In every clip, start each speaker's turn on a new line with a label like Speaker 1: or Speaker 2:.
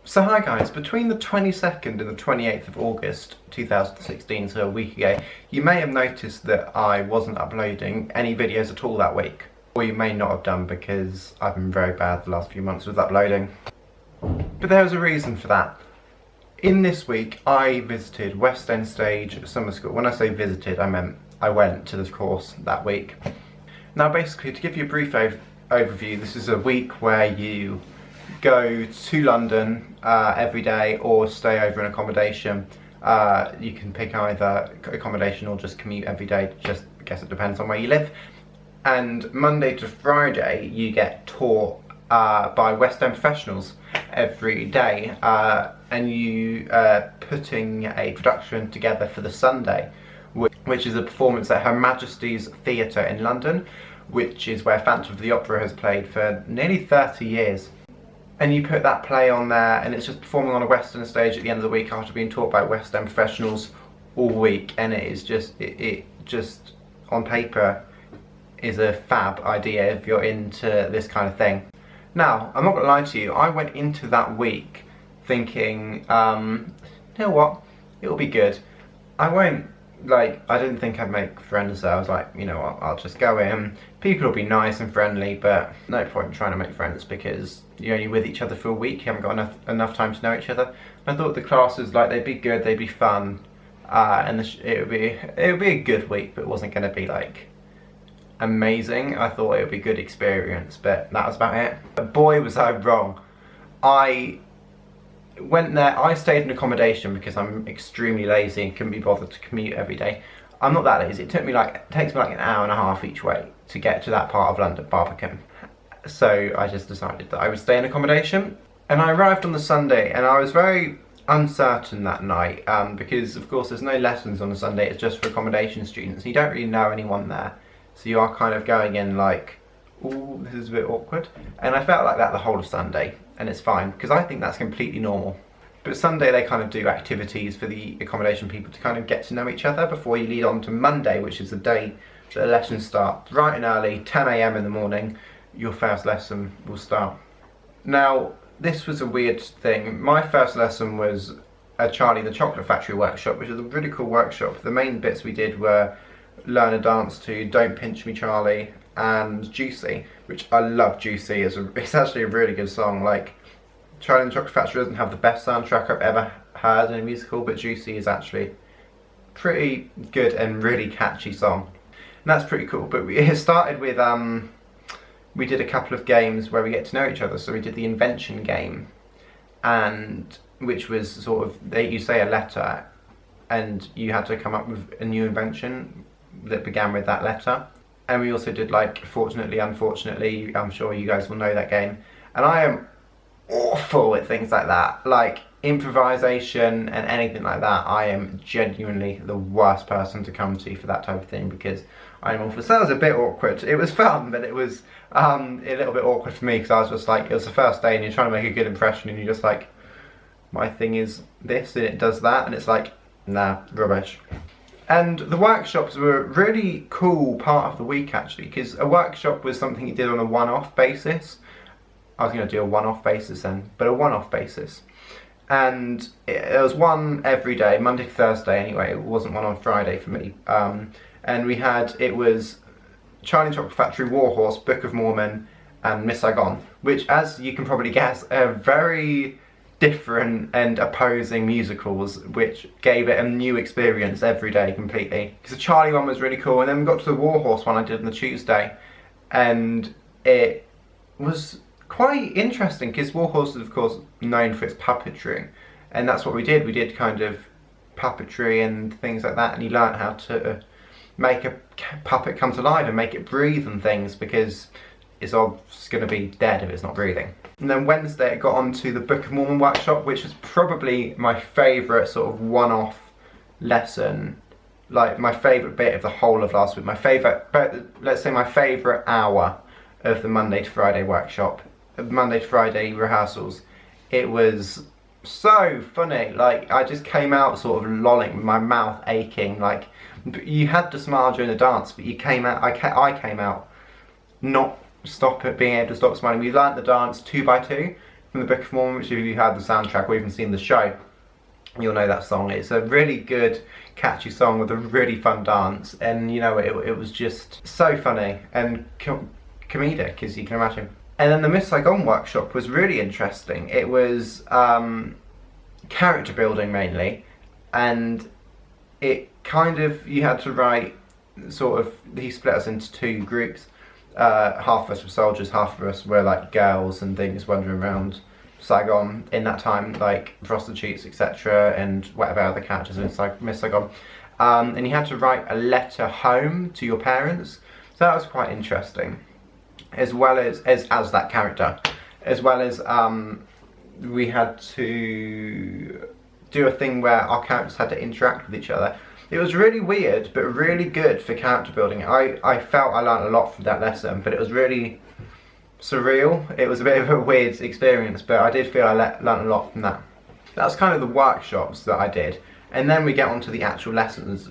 Speaker 1: So hi guys, between the 22nd and the 28th of August 2016, so a week ago, you may have noticed that I wasn't uploading any videos at all that week. Or you may not have done because I've been very bad the last few months with uploading. But there was a reason for that. In this week I visited West End Stage Summer School. When I say visited, I meant I went to this course that week. Now basically, to give you a brief overview, this is a week where you go to London every day or stay over in accommodation. You can pick either accommodation or just commute every day, just I guess it depends on where you live. And Monday to Friday you get taught by West End professionals every day, and you putting a production together for the Sunday, which is a performance at Her Majesty's Theatre in London, which is where Phantom of the Opera has played for nearly 30 years. And you put that play on there, and it's just performing on a West End stage at the end of the week after being taught by West End professionals all week, and it is just, it just on paper is a fab idea if you're into this kind of thing. Now, I'm not going to lie to you, I went into that week thinking, you know what, it'll be good. I didn't think I'd make friends there. I was like, you know what, I'll just go in, people will be nice and friendly, but no point in trying to make friends because you're only with each other for a week, you haven't got enough time to know each other. And I thought the classes, like, they'd be good, they'd be fun, and it would be a good week, but it wasn't going to be like amazing. I thought it would be a good experience, but that was about it. But boy was I wrong. I went there, I stayed in accommodation because I'm extremely lazy and couldn't be bothered to commute every day. I'm not that lazy, it takes me like an hour and a half each way to get to that part of London, Barbican. So I just decided that I would stay in accommodation, and I arrived on the Sunday and I was very uncertain that night, because of course there's no lessons on a Sunday, it's just for accommodation students. You don't really know anyone there, so you are kind of going in like, ooh, this is a bit awkward. And I felt like that the whole of Sunday, and it's fine because I think that's completely normal. But Sunday they kind of do activities for the accommodation people to kind of get to know each other before you lead on to Monday, which is the day that the lessons start. Bright and early, 10 AM in the morning, your first lesson will start. Now, this was a weird thing. My first lesson was a Charlie and the Chocolate Factory workshop, which was a really cool workshop. The main bits we did were learn a dance to Don't Pinch Me Charlie and Juicy, which I love. Juicy it's actually a really good song. Like, Charlie and the Chocolate Factory doesn't have the best soundtrack I've ever heard in a musical, but Juicy is actually pretty good and really catchy song. And that's pretty cool. But it started with we did a couple of games where we get to know each other. So we did the Invention Game, and which was sort of, you say a letter and you had to come up with a new invention that began with that letter. And we also did like Fortunately, Unfortunately. I'm sure you guys will know that game. And I am awful at things like that, like improvisation and anything like that. I am genuinely the worst person to come to for that type of thing because I'm awful. So that was a bit awkward. It was fun, but it was a little bit awkward for me because I was just like, it was the first day and you're trying to make a good impression and you're just like, my thing is this and it does that, and it's like, nah, rubbish. And the workshops were a really cool part of the week actually, because a workshop was something you did on a one-off basis. I was going to do a one-off basis then, but a one-off basis. And there was one every day, Monday to Thursday anyway, it wasn't one on Friday for me. And we had, it was Charlie and the Chocolate Factory, Warhorse, Book of Mormon, and Miss Saigon, which, as you can probably guess, are very different and opposing musicals, which gave it a new experience every day completely. Because the Charlie one was really cool, and then we got to the Warhorse one I did on the Tuesday, and it was quite interesting because Warhorse is of course known for its puppetry, and that's what we did. We did kind of puppetry and things like that, and you learned how to make a puppet come to life and make it breathe and things, because it's going to be dead if it's not breathing. And then Wednesday it got on to the Book of Mormon workshop, which was probably my favourite sort of one-off lesson, like my favourite bit of the whole of last week. My favourite, let's say my favourite hour of the Monday to Friday workshop, Monday to Friday rehearsals. It was so funny. Like, I just came out sort of lolling with my mouth aching. Like, you had to smile during the dance, but you came out, I came out not being able to stop smiling. We learnt the dance 2 by 2, from the Book of Mormon, which if you've heard the soundtrack or even seen the show, you'll know that song. It's a really good, catchy song with a really fun dance, and you know, it was just so funny and comedic, as you can imagine. And then the Miss Saigon workshop was really interesting. It was character building mainly, and it kind of, you had to write sort of, he split us into two groups. Half of us were soldiers, half of us were like girls and things wandering around Saigon in that time, like prostitutes, etc., and whatever other characters in Miss Saigon. And you had to write a letter home to your parents, so that was quite interesting, as well as that character, as well as we had to do a thing where our characters had to interact with each other. It was really weird, but really good for character building. I felt I learned a lot from that lesson, but it was really surreal. It was a bit of a weird experience, but I did feel I learned a lot from that. That's kind of the workshops that I did. And then we get on to the actual lessons.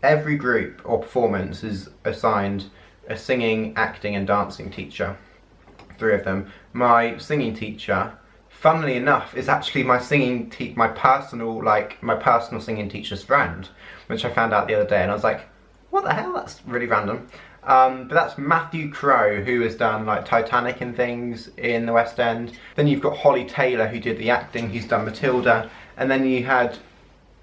Speaker 1: Every group or performance is assigned a singing, acting and dancing teacher. 3 of them. My singing teacher, funnily enough, is actually my personal singing teacher's friend, which I found out the other day, and I was like, what the hell, that's really random. But that's Matthew Crowe, who has done like Titanic and things in the West End. Then you've got Holly Taylor, who did the acting, who's done Matilda. And then you had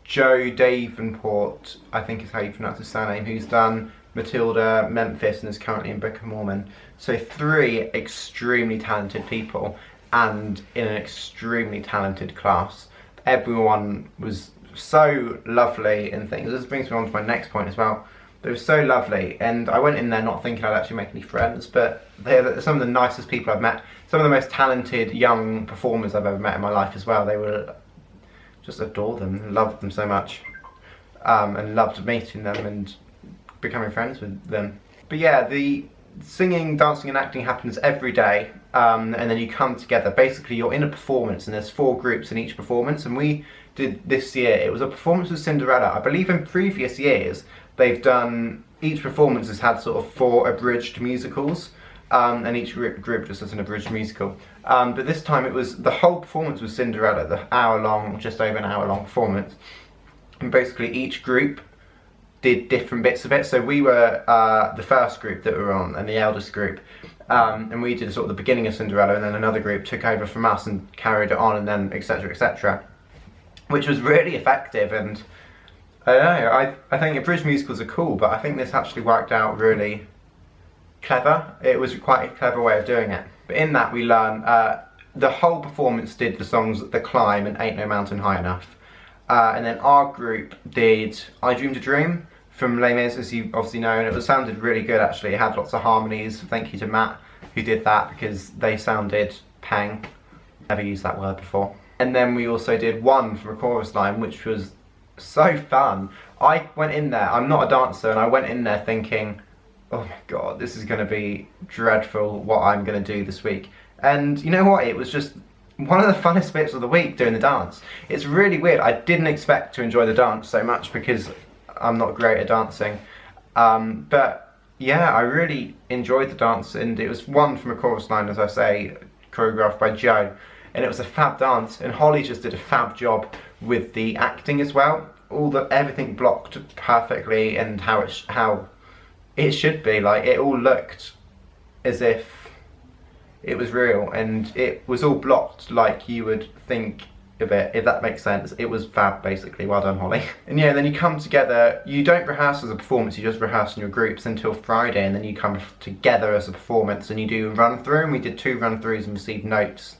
Speaker 1: Joe Davenport, I think is how you pronounce his surname, who's done Matilda, Memphis, and is currently in Book of Mormon. So 3 extremely talented people, and in an extremely talented class. Everyone was so lovely and things. This brings me on to my next point as well. They were so lovely, and I went in there not thinking I'd actually make any friends, but they're some of the nicest people I've met. Some of the most talented young performers I've ever met in my life as well. They were, just adore them, loved them so much, and loved meeting them and becoming friends with them. But yeah, the singing, dancing and acting happens every day, and then you come together. Basically you're in a performance and there's 4 groups in each performance, and we did this year, it was a performance with Cinderella. I believe in previous years they've done, each performance has had sort of 4 abridged musicals, and each group just does an abridged musical. But this time it was, the whole performance was Cinderella, the hour-long, just over an hour-long performance. And basically each group did different bits of it. So we were the first group that we were on, and the eldest group. And we did sort of the beginning of Cinderella, and then another group took over from us and carried it on, and then etc, etc. Which was really effective, and I don't know, I think abridged musicals are cool, but I think this actually worked out really clever. It was quite a clever way of doing it. But in that we learned, the whole performance did the songs The Climb and Ain't No Mountain High Enough. And then our group did I Dreamed a Dream from Les Mis, as you obviously know, and it sounded really good actually. It had lots of harmonies. Thank you to Matt who did that, because they sounded pang. Never used that word before. And then we also did One from a chorus line, which was so fun. I went in there, I'm not a dancer, and I went in there thinking, oh my god, this is going to be dreadful what I'm going to do this week. And you know what, it was just one of the funnest bits of the week, doing the dance. It's really weird. I didn't expect to enjoy the dance so much because I'm not great at dancing. But yeah, I really enjoyed the dance, and it was One from a chorus line, as I say, choreographed by Joe. And it was a fab dance, and Holly just did a fab job with the acting as well. Everything blocked perfectly, and how it should be. Like, it all looked as if it was real, and it was all blocked like you would think of it, if that makes sense. It was fab, basically. Well done, Holly. And yeah, then you come together. You don't rehearse as a performance, you just rehearse in your groups until Friday, and then you come together as a performance and you do a run through, and we did 2 run throughs and received notes.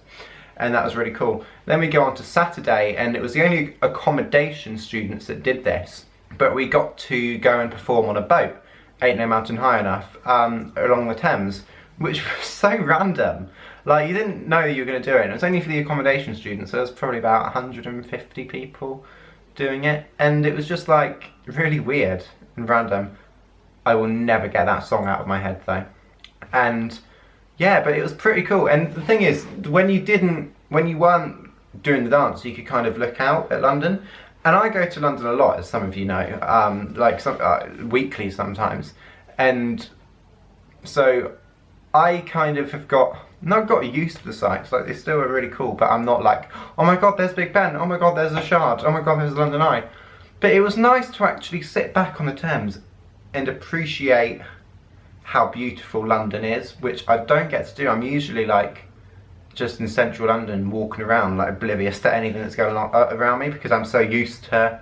Speaker 1: And that was really cool. Then we go on to Saturday, and it was the only accommodation students that did this, but we got to go and perform on a boat, Ain't No Mountain High Enough, along the Thames, which was so random. Like, you didn't know you were going to do it. It was only for the accommodation students, so there was probably about 150 people doing it, and it was just like really weird and random. I will never get that song out of my head though. And yeah, but it was pretty cool. And the thing is, when you weren't doing the dance, you could kind of look out at London. And I go to London a lot, as some of you know, like weekly sometimes. And so I kind of have got And I've got used to the sights, like they still are really cool, but I'm not like, oh my god, there's Big Ben, oh my god, there's the Shard, oh my god, there's the London Eye. But it was nice to actually sit back on the Thames and appreciate how beautiful London is, which I don't get to do. I'm usually like just in central London walking around like oblivious to anything that's going on around me, because I'm so used to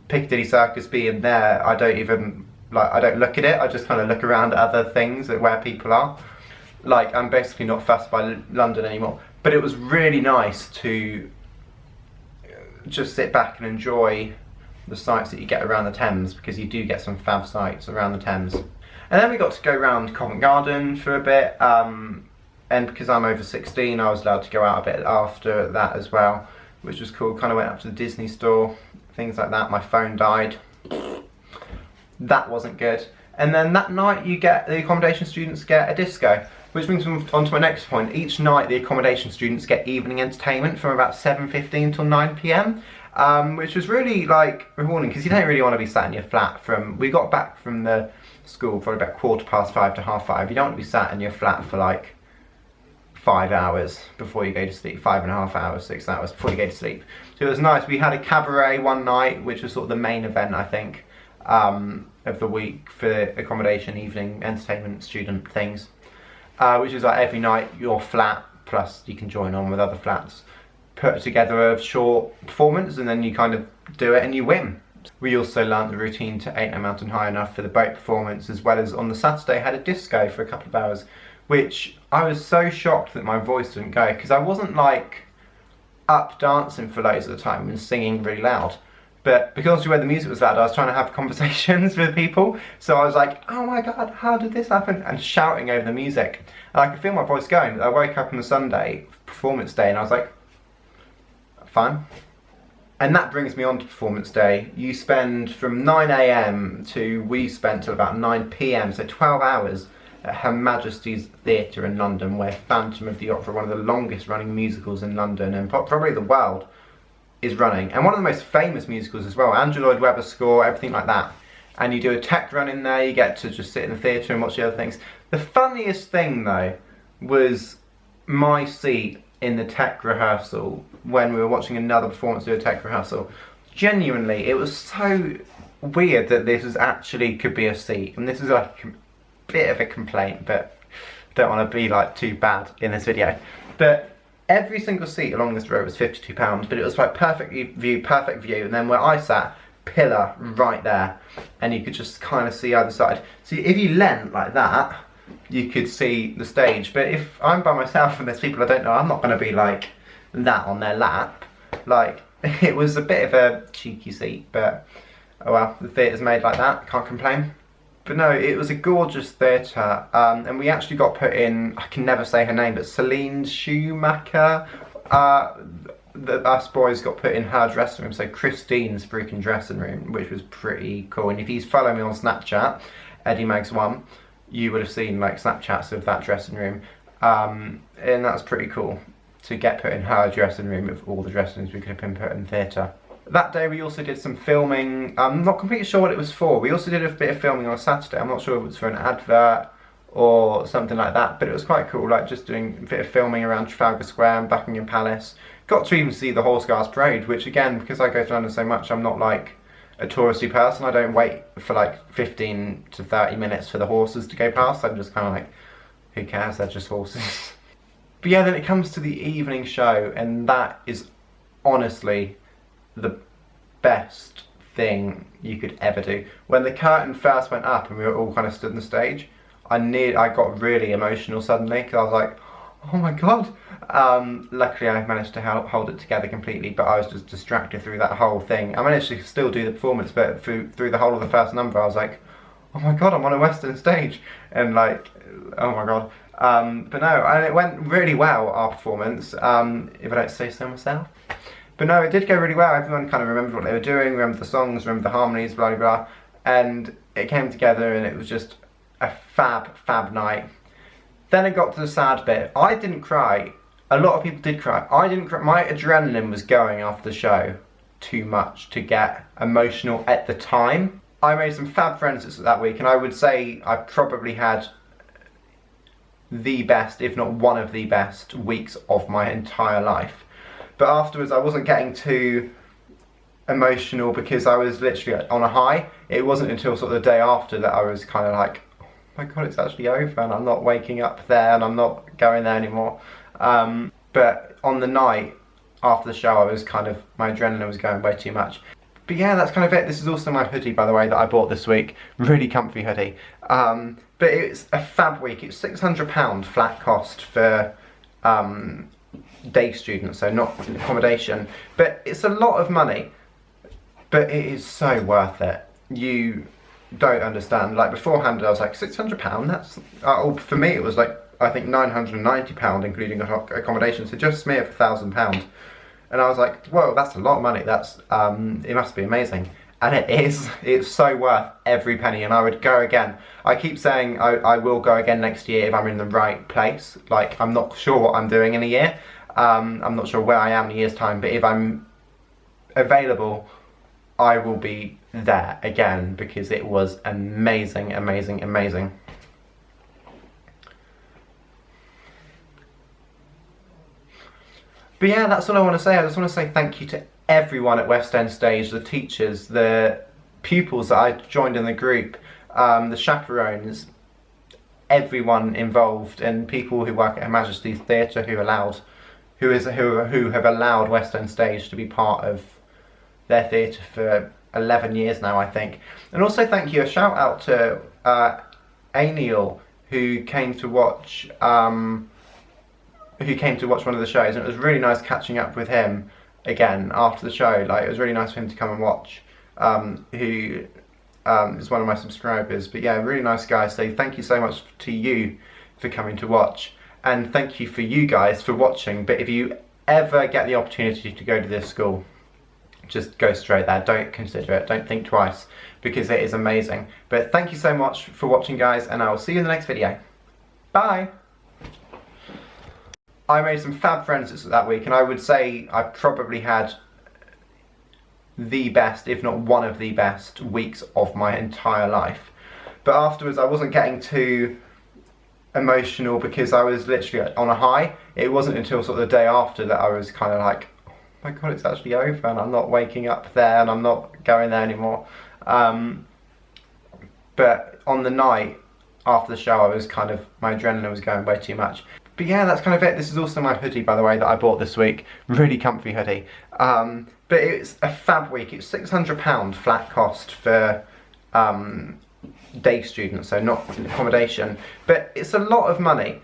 Speaker 1: Piccadilly Circus being there. I don't even I don't look at it, I just kind of look around at other things at where people are. Like, I'm basically not fussed by London anymore. But it was really nice to just sit back and enjoy the sights that you get around the Thames, because you do get some fab sights around the Thames. And then we got to go around Covent Garden for a bit, and because I'm over 16 I was allowed to go out a bit after that as well, which was cool. Kind of went up to the Disney store, things like that. My phone died. That wasn't good. And then that night the accommodation students get a disco, which brings me on to my next point. Each night the accommodation students get evening entertainment from about 7:15 till 9 PM, which was really like rewarding, because you don't really want to be sat in your flat we got back from the school probably about 5:15 to 5:30. You don't want to be sat in your flat for like 5 hours before you go to sleep, 5.5 hours, 6 hours before you go to sleep. So it was nice. We had a cabaret one night, which was sort of the main event, I think, of the week for accommodation, evening entertainment, student things, which is like every night your flat, plus you can join on with other flats, put together a short performance, and then you kind of do it and you win. We also learnt the routine to Ain't No Mountain High Enough for the boat performance, as well as on the Saturday had a disco for a couple of hours, which I was so shocked that my voice didn't go, because I wasn't like up dancing for loads of the time and singing really loud. But because where the music was loud, I was trying to have conversations with people. So I was like, oh my god, how did this happen? And shouting over the music. And I could feel my voice going. I woke up on the Sunday, performance day, and I was like, fine. And that brings me on to performance day. You spend from 9 AM to, we spent till about 9 PM, so 12 hours at Her Majesty's Theatre in London, where Phantom of the Opera, one of the longest running musicals in London and probably the world, is running. And one of the most famous musicals as well. Andrew Lloyd Webber score, everything like that. And you do a tech run in there, you get to just sit in the theatre and watch the other things. The funniest thing though was my seat in the tech rehearsal when we were watching another performance do a tech rehearsal. Genuinely, it was so weird that this was actually could be a seat. And this is like a bit of a complaint, but don't want to be like too bad in this video. But every single seat along this row was £52, but it was like perfect view, and then where I sat, pillar right there, and you could just kind of see either side. So if you leant like that, you could see the stage, but if I'm by myself and there's people I don't know, I'm not going to be like that on their lap. Like, it was a bit of a cheeky seat, but oh well, the theatre's made like that, can't complain. But no, it was a gorgeous theatre, and we actually got put in, I can never say her name, but Celine Schumacher, us boys got put in her dressing room, so Christine's freaking dressing room, which was pretty cool. And if you follow me on Snapchat, EddieMags1, you would have seen like Snapchats of that dressing room, and that's pretty cool to get put in her dressing room of all the dressing rooms we could have been put in theatre. That day we also did some filming. I'm not completely sure what it was for. We also did a bit of filming on a Saturday. I'm not sure if it was for an advert or something like that, but it was quite cool, like just doing a bit of filming around Trafalgar Square and Buckingham Palace. Got to even see the Horse Guards Parade, which again, because I go to London so much, I'm not like a touristy person. I don't wait for like 15 to 30 minutes for the horses to go past. I'm just kind of like, who cares, they're just horses. But yeah, then it comes to the evening show, and that is honestly the best thing you could ever do. When the curtain first went up and we were all kind of stood on the stage, I got really emotional suddenly, because I was like, oh my god. Luckily I managed to hold it together completely, but I was just distracted through that whole thing. I managed to still do the performance, but through the whole of the first number I was like, oh my god, I'm on a Western stage, and like, oh my god. But no, and it went really well, our performance, if I don't say so myself. But no, it did go really well. Everyone kind of remembered what they were doing, remembered the songs, remembered the harmonies, blah blah blah, and it came together, and it was just a fab night. Then it got to the sad bit. I didn't cry. A lot of people did cry. I didn't cry. My adrenaline was going after the show too much to get emotional at the time. I made some fab friends that week, and I would say I probably had the best, if not one of the best weeks of my entire life. But afterwards I wasn't getting too emotional because I was literally on a high. It wasn't until sort of the day after that I was kind of like, oh my god, it's actually over and I'm not waking up there and I'm not going there anymore. But on the night after the show, I was kind of, my adrenaline was going way too much. But yeah, that's kind of it. This is also my hoodie, by the way, that I bought this week. Really comfy hoodie. But it's a fab week. It's £600 flat cost for day students, so not accommodation. But it's a lot of money, but it is so worth it. You don't understand. Like beforehand, I was like, £600? That's, for me it was like, I think £990 including accommodation, so just me for £1,000. And I was like, whoa, that's a lot of money. That's it must be amazing. And it is. It's so worth every penny, and I would go again. I keep saying I will go again next year if I'm in the right place. Like, I'm not sure what I'm doing in a year. I'm not sure where I am in a year's time, but if I'm available, I will be there again because it was amazing, amazing, amazing. But yeah, that's all I want to say. I just want to say thank you to everyone at West End Stage, the teachers, the pupils that I joined in the group, the chaperones, everyone involved, and people who work at Her Majesty's Theatre who have allowed West End Stage to be part of their theatre for 11 years now, I think. And also thank you, a shout out to Aniel, who came to watch one of the shows, and it was really nice catching up with him again after the show. Like, it was really nice for him to come and watch, who is one of my subscribers. But yeah, really nice guy, so thank you so much to you for coming to watch, and thank you for you guys for watching. But if you ever get the opportunity to go to this school, just go straight there. Don't consider it, don't think twice, because it is amazing. But thank you so much for watching, guys, and I will see you in the next video. Bye! I made some fab friends that week, and I would say I probably had the best, if not one of the best weeks of my entire life. But afterwards I wasn't getting too emotional because I was literally on a high. It wasn't until sort of the day after that I was kind of like, oh my god, it's actually over and I'm not waking up there and I'm not going there anymore. But on the night after the show, I was kind of, my adrenaline was going way too much. But yeah, that's kind of it. This is also my hoodie, by the way, that I bought this week. Really comfy hoodie. But it's a fab week. It's £600 flat cost for day students, so not accommodation. But it's a lot of money,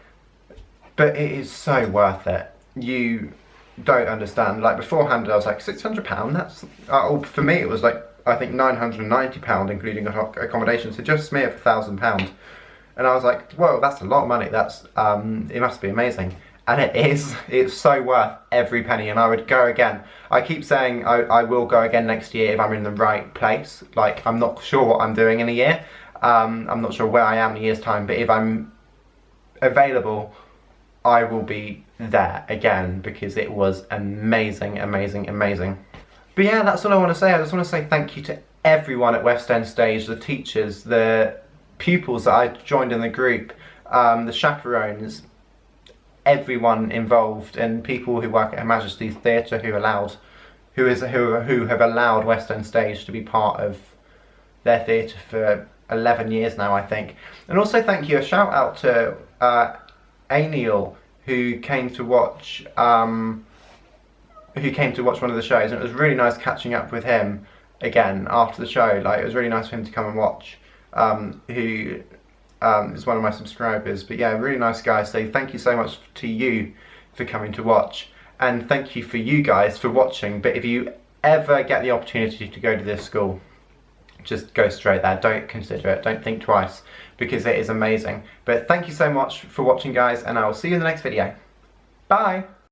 Speaker 1: but it is so worth it. You don't understand. Like beforehand, I was like, £600? That's, for me it was like, I think £990 including accommodation, so just me for £1,000. And I was like, whoa, that's a lot of money. That's it must be amazing. And it is. It's so worth every penny, and I would go again. I keep saying I will go again next year if I'm in the right place. Like, I'm not sure what I'm doing in a year. I'm not sure where I am in a year's time, but if I'm available, I will be there again because it was amazing, amazing, amazing. But yeah, that's all I want to say. I just want to say thank you to everyone at West End Stage, the teachers, the pupils that I joined in the group, the chaperones, everyone involved, and people who work at Her Majesty's Theatre who have allowed West End Stage to be part of their theatre for 11 years now, I think. And also thank you, a shout out to Aniel, who came to watch one of the shows, and it was really nice catching up with him again after the show. Like, it was really nice for him to come and watch, who is one of my subscribers. But yeah, really nice guy, so thank you so much to you for coming to watch, and thank you for you guys for watching. But if you ever get the opportunity to go to this school, just go straight there. Don't consider it, don't think twice, because it is amazing. But thank you so much for watching, guys, and I will see you in the next video. Bye!